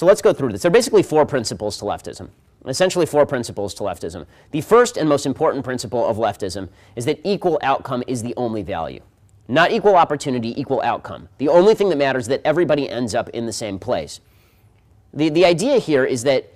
So let's go through this. There are basically four principles to leftism. Essentially four principles to leftism. The first and most important principle of leftism is that equal outcome is the only value. Not equal opportunity, equal outcome. The only thing that matters is that everybody ends up in the same place. The idea here is that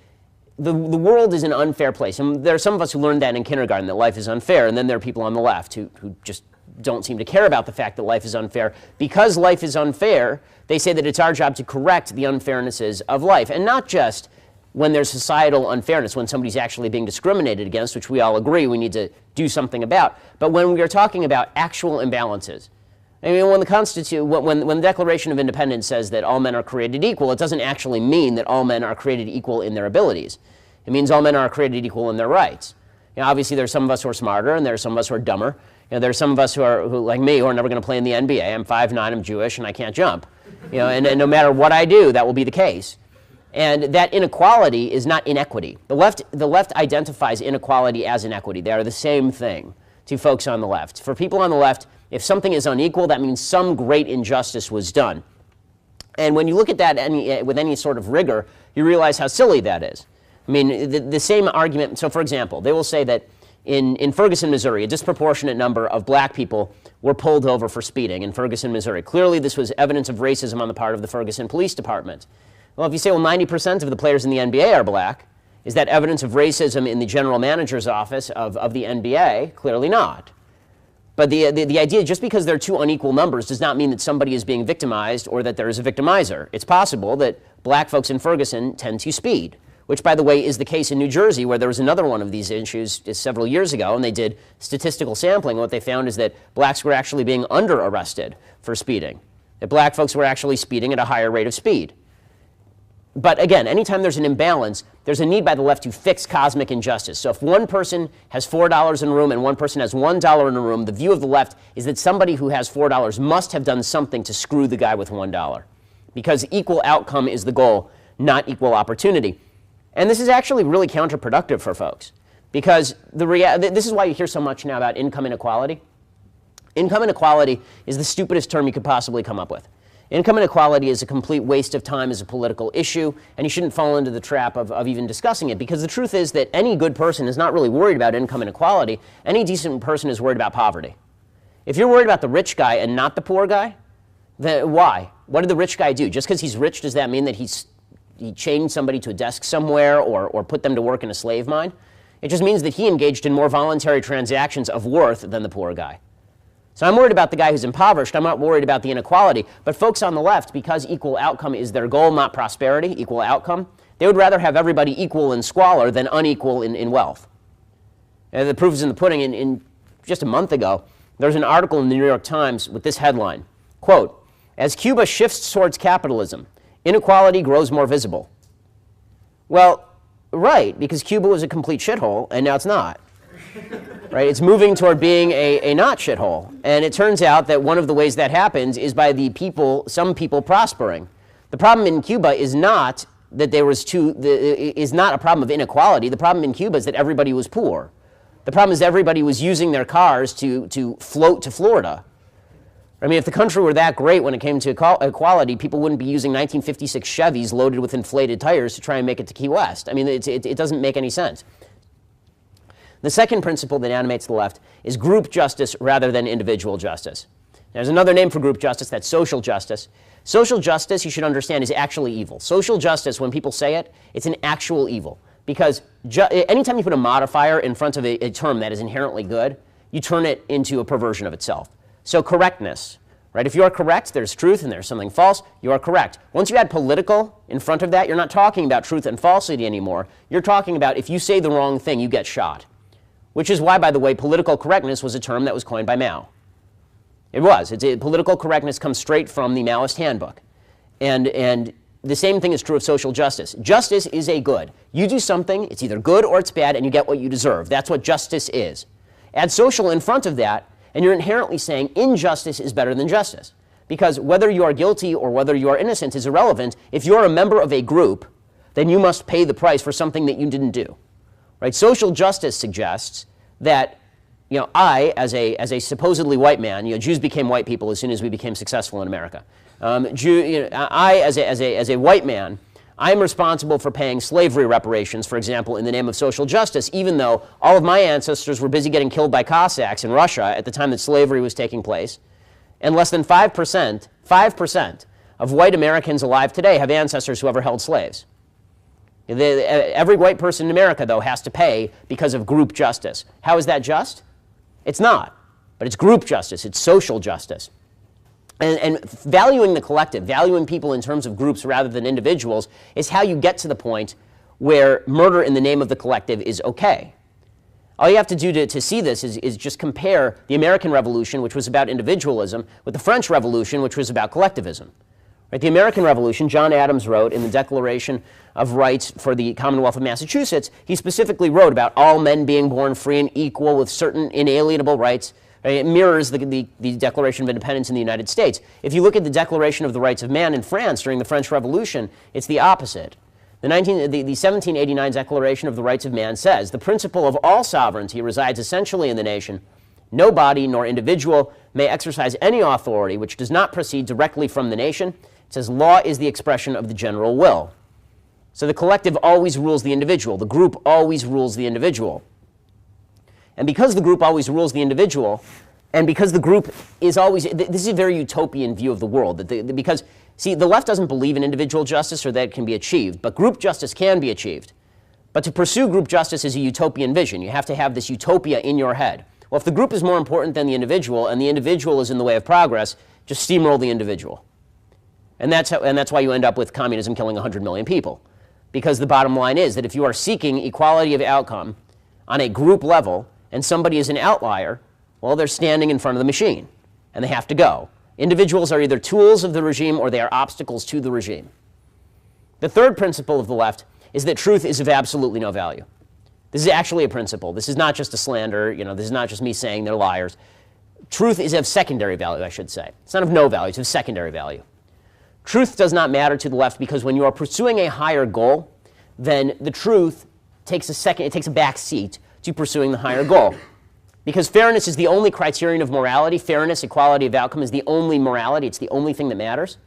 the world is an unfair place. And there are some of us who learned that in kindergarten, that life is unfair, and then there are people on the left who just don't seem to care about the fact that life is unfair. Because life is unfair, they say that it's our job to correct the unfairnesses of life. And not just when there's societal unfairness, when somebody's actually being discriminated against, which we all agree we need to do something about, but when we are talking about actual imbalances. I mean, when the Declaration of Independence says that all men are created equal, it doesn't actually mean that all men are created equal in their abilities. It means all men are created equal in their rights. You know, obviously, there's some of us who are smarter, and there's some of us who are dumber. You know, there's some of us who, like me, who are never going to play in the NBA. I'm 5'9", I'm Jewish, and I can't jump. You know, and no matter what I do, that will be the case. And that inequality is not inequity. The left identifies inequality as inequity. They are the same thing to folks on the left. For people on the left, if something is unequal, that means some great injustice was done. And when you look at that with any sort of rigor, you realize how silly that is. I mean, the same argument, so for example, they will say that in Ferguson, Missouri, a disproportionate number of black people were pulled over for speeding in Ferguson, Missouri. Clearly, this was evidence of racism on the part of the Ferguson Police Department. Well, if you say, well, 90% of the players in the NBA are black, is that evidence of racism in the general manager's office of the NBA? Clearly not. But the idea, just because there are two unequal numbers does not mean that somebody is being victimized or that there is a victimizer. It's possible that black folks in Ferguson tend to speed, which, by the way, is the case in New Jersey, where there was another one of these issues several years ago, and they did statistical sampling. What they found is that blacks were actually being under-arrested for speeding, that black folks were actually speeding at a higher rate of speed. But again, anytime there's an imbalance, there's a need by the left to fix cosmic injustice. So if one person has $4 in a room and one person has $1 in a room, the view of the left is that somebody who has $4 must have done something to screw the guy with $1, because equal outcome is the goal, not equal opportunity. And this is actually really counterproductive for folks, because this is why you hear so much now about income inequality. Income inequality is the stupidest term you could possibly come up with. Income inequality is a complete waste of time as a political issue, and you shouldn't fall into the trap of even discussing it, because the truth is that any good person is not really worried about income inequality. Any decent person is worried about poverty. If you're worried about the rich guy and not the poor guy, then why? What did the rich guy do? Just because he's rich, does that mean that he chained somebody to a desk somewhere or put them to work in a slave mine? It just means that he engaged in more voluntary transactions of worth than the poor guy. So I'm worried about the guy who's impoverished. I'm not worried about the inequality. But folks on the left, because equal outcome is their goal, not prosperity, equal outcome, they would rather have everybody equal in squalor than unequal in wealth. And the proof is in the pudding. In just a month ago, there was an article in the New York Times with this headline, quote, "As Cuba shifts towards capitalism, inequality grows more visible." Well, right, because Cuba was a complete shithole, and now it's not. Right? It's moving toward being a not shithole. And it turns out that one of the ways that happens is by some people prospering. The problem in Cuba is not that is not a problem of inequality. The problem in Cuba is that everybody was poor. The problem is everybody was using their cars to float to Florida. I mean, if the country were that great when it came to equality, people wouldn't be using 1956 Chevys loaded with inflated tires to try and make it to Key West. I mean, it doesn't make any sense. The second principle that animates the left is group justice rather than individual justice. There's another name for group justice, that's social justice. Social justice, you should understand, is actually evil. Social justice, when people say it, it's an actual evil. Because anytime you put a modifier in front of a term that is inherently good, you turn it into a perversion of itself. So correctness, right? If you are correct, there's truth and there's something false, you are correct. Once you add political in front of that, you're not talking about truth and falsity anymore. You're talking about if you say the wrong thing, you get shot. Which is why, by the way, political correctness was a term that was coined by Mao. It was. Political correctness comes straight from the Maoist handbook. And the same thing is true of social justice. Justice is a good. You do something, it's either good or it's bad, and you get what you deserve. That's what justice is. Add social in front of that, and you're inherently saying injustice is better than justice. Because whether you are guilty or whether you are innocent is irrelevant. If you're a member of a group, then you must pay the price for something that you didn't do. Right? Social justice suggests that, I, as a supposedly white man, Jews became white people as soon as we became successful in America. I, as a white man, I'm responsible for paying slavery reparations, for example, in the name of social justice, even though all of my ancestors were busy getting killed by Cossacks in Russia at the time that slavery was taking place. And less than 5% of white Americans alive today have ancestors who ever held slaves. Every white person in America, though, has to pay because of group justice. How is that just? It's not. But it's group justice. It's social justice. And valuing the collective, valuing people in terms of groups rather than individuals, is how you get to the point where murder in the name of the collective is okay. All you have to do to see this is just compare the American Revolution, which was about individualism, with the French Revolution, which was about collectivism. Right? The American Revolution, John Adams wrote in the Declaration of Rights for the Commonwealth of Massachusetts, he specifically wrote about all men being born free and equal with certain inalienable rights. It mirrors the Declaration of Independence in the United States. If you look at the Declaration of the Rights of Man in France during the French Revolution, it's the opposite. The 1789 Declaration of the Rights of Man says, "The principle of all sovereignty resides essentially in the nation. No body nor individual may exercise any authority which does not proceed directly from the nation." It says, "Law is the expression of the general will." So the collective always rules the individual. The group always rules the individual. And because the group always rules the individual, and because the group is always, this is a very utopian view of the world, because, see, the left doesn't believe in individual justice or that it can be achieved, but group justice can be achieved. But to pursue group justice is a utopian vision. You have to have this utopia in your head. Well, if the group is more important than the individual, and the individual is in the way of progress, just steamroll the individual. And that's why you end up with communism killing 100 million people. Because the bottom line is that if you are seeking equality of outcome on a group level, and somebody is an outlier, well, they're standing in front of the machine, and they have to go. Individuals are either tools of the regime or they are obstacles to the regime. The third principle of the left is that truth is of absolutely no value. This is actually a principle. This is not just a slander. This is not just me saying they're liars. Truth is of secondary value, I should say. It's not of no value, it's of secondary value. Truth does not matter to the left because when you are pursuing a higher goal, then the truth takes a back seat to pursuing the higher goal. Because fairness is the only criterion of morality. Fairness, equality of outcome is the only morality. It's the only thing that matters.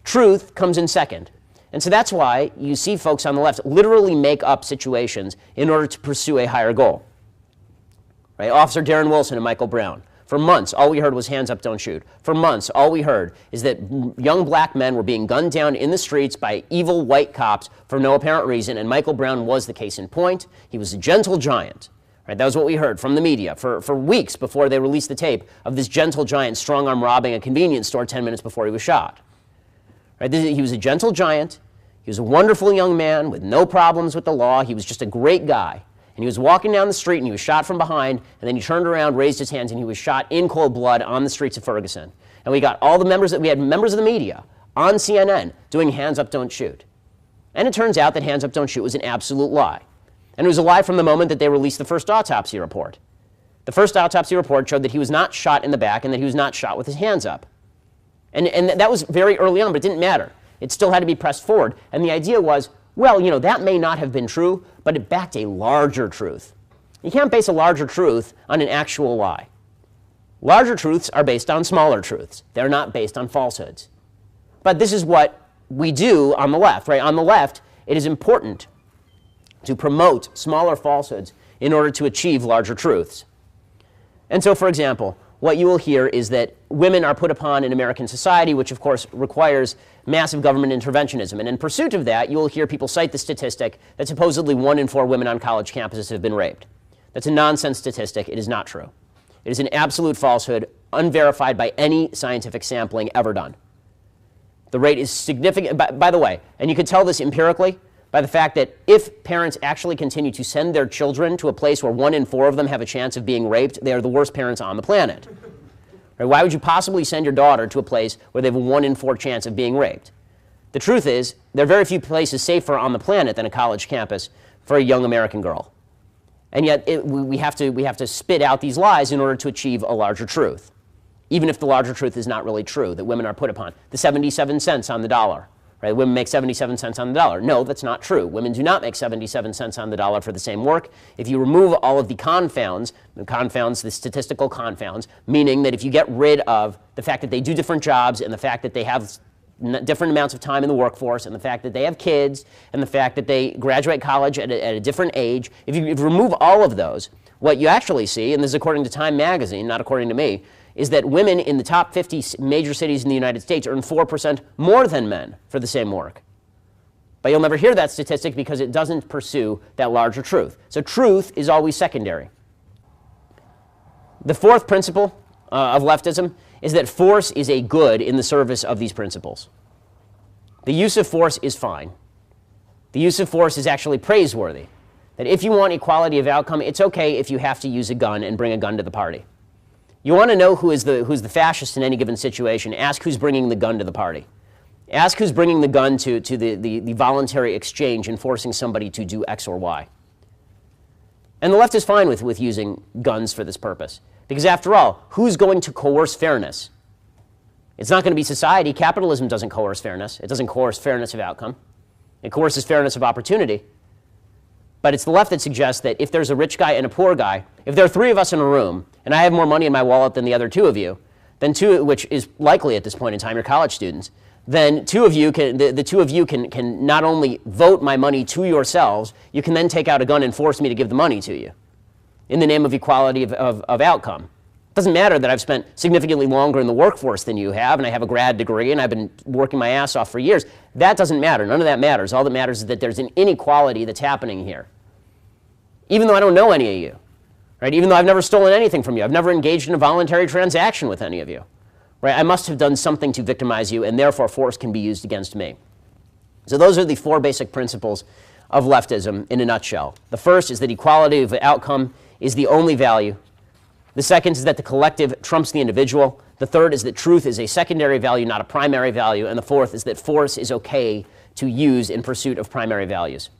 Truth comes in second. And so that's why you see folks on the left literally make up situations in order to pursue a higher goal. Right? Officer Darren Wilson and Michael Brown. For months, all we heard was hands up, don't shoot. For months, all we heard is that young black men were being gunned down in the streets by evil white cops for no apparent reason, and Michael Brown was the case in point. He was a gentle giant. Right, that was what we heard from the media for weeks before they released the tape of this gentle giant strong-arm robbing a convenience store 10 minutes before he was shot. Right, he was a gentle giant. He was a wonderful young man with no problems with the law. He was just a great guy. And he was walking down the street and he was shot from behind, and then he turned around, raised his hands, and he was shot in cold blood on the streets of Ferguson. And we got we had members of the media on CNN doing hands up, don't shoot. And it turns out that hands up, don't shoot was an absolute lie. And it was a lie from the moment that they released the first autopsy report. The first autopsy report showed that he was not shot in the back and that he was not shot with his hands up. And that was very early on, but it didn't matter. It still had to be pressed forward. And the idea was, well, that may not have been true, but it backed a larger truth. You can't base a larger truth on an actual lie. Larger truths are based on smaller truths. They're not based on falsehoods. But this is what we do on the left, right? On the left, it is important to promote smaller falsehoods in order to achieve larger truths. And so, for example, what you will hear is that women are put upon in American society, which of course requires massive government interventionism. And in pursuit of that, you will hear people cite the statistic that supposedly 1 in 4 women on college campuses have been raped. That's a nonsense statistic. It is not true. It is an absolute falsehood, unverified by any scientific sampling ever done. The rate is significant, by the way, and you can tell this empirically, by the fact that if parents actually continue to send their children to a place where 1 in 4 of them have a chance of being raped, they are the worst parents on the planet. Right? Why would you possibly send your daughter to a place where they have a 1 in 4 chance of being raped? The truth is, there are very few places safer on the planet than a college campus for a young American girl. And yet we have to spit out these lies in order to achieve a larger truth, even if the larger truth is not really true, that women are put upon. The 77 cents on the dollar. Right? Women make 77 cents on the dollar. No, that's not true. Women do not make 77 cents on the dollar for the same work. If you remove all of the confounds, the statistical confounds, meaning that if you get rid of the fact that they do different jobs and the fact that they have different amounts of time in the workforce, and the fact that they have kids, and the fact that they graduate college at a different age, if you remove all of those, what you actually see, and this is according to Time magazine, not according to me, is that women in the top 50 major cities in the United States earn 4% more than men for the same work. But you'll never hear that statistic because it doesn't pursue that larger truth. So truth is always secondary. The fourth principle of leftism is that force is a good in the service of these principles. The use of force is fine. The use of force is actually praiseworthy. That if you want equality of outcome, it's okay if you have to use a gun and bring a gun to the party. You want to know who's the fascist in any given situation, ask who's bringing the gun to the party. Ask who's bringing the gun to the voluntary exchange and forcing somebody to do X or Y. And the left is fine with using guns for this purpose. Because after all, who's going to coerce fairness? It's not going to be society. Capitalism doesn't coerce fairness. It doesn't coerce fairness of outcome. It coerces fairness of opportunity. But it's the left that suggests that if there's a rich guy and a poor guy, if there are three of us in a room, and I have more money in my wallet than the other two of you, then which is likely at this point in time, you're college students, then the two of you can not only vote my money to yourselves, you can then take out a gun and force me to give the money to you in the name of equality of outcome. It doesn't matter that I've spent significantly longer in the workforce than you have, and I have a grad degree, and I've been working my ass off for years. That doesn't matter. None of that matters. All that matters is that there's an inequality that's happening here. Even though I don't know any of you, right? Even though I've never stolen anything from you, I've never engaged in a voluntary transaction with any of you. Right? I must have done something to victimize you, and therefore force can be used against me. So those are the four basic principles of leftism in a nutshell. The first is that equality of outcome is the only value. The second is that the collective trumps the individual. The third is that truth is a secondary value, not a primary value. And the fourth is that force is okay to use in pursuit of primary values.